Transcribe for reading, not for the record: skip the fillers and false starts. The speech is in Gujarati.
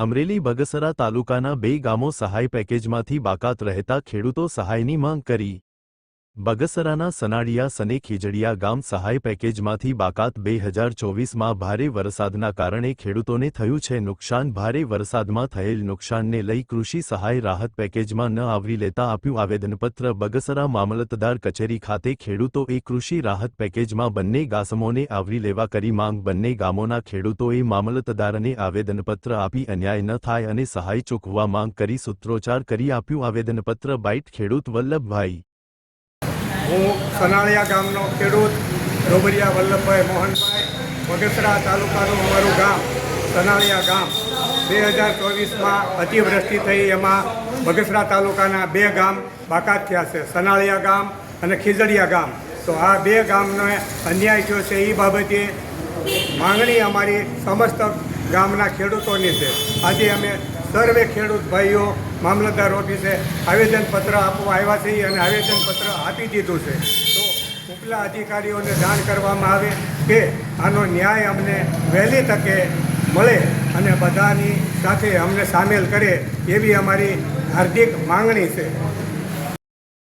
અમરેલી બગસરા તાલુકાના 2 ગામો સહાય પેકેજમાંથી બાકાત રહેતા ખેડૂતો સહાયની માંગ કરી। બગસરાના સનાડિયા સને ખીજડીયા ગામ સહાય પેકેજમાંથી બાકાત 2024માં ભારે વરસાદના કારણે ખેડૂતોને થયું છે નુકસાન। ભારે વરસાદમાં થયેલ નુકસાનને લઈ કૃષિ સહાય રાહત પેકેજમાં ન આવરી લેતા આપ્યું આવેદનપત્ર। બગસરા મામલતદાર કચેરી ખાતે ખેડૂતોએ કૃષિ રાહત પેકેજમાં બંને ગામોને આવરી લેવા કરી માંગ। બંને ગામોના ખેડૂતોએ મામલતદારને આવેદનપત્ર આપી અન્યાય ન થાય અને સહાય ચૂકવવા માંગ કરી સૂત્રોચ્ચાર કરી આપ્યું આવેદનપત્ર। બાઇટ ખેડૂત વલ્લભભાઈ। હું સનાળિયા ગામનો ખેડૂત રોબરિયા વલ્લભભાઈ મોહનભાઈ। બગસરા તાલુકાનું અમારું ગામ સનાળિયા ગામ 2024માં અતિવૃષ્ટિ થઈ, એમાં બગસરા તાલુકાના 2 ગામ બાકાત થયા છે, સનાળિયા ગામ અને ખીજડીયા ગામ। તો આ 2 ગામને અન્યાય થયો છે, એ બાબતે માંગણી અમારી સમસ્ત ગામના ખેડૂતોની છે। આજે અમે સર્વે ખેડૂત ભાઈઓ મામલતદાર ઓફિસે આવેદનપત્ર આપવા આવ્યા છીએ અને આવેદનપત્ર આપી દીધું છે। તો ઉપલા અધિકારીઓને જાણ કરવામાં આવે કે આનો ન્યાય અમને વહેલી તકે મળે અને બધાની સાથે અમને સામેલ કરે એવી અમારી હાર્દિક માંગણી છે।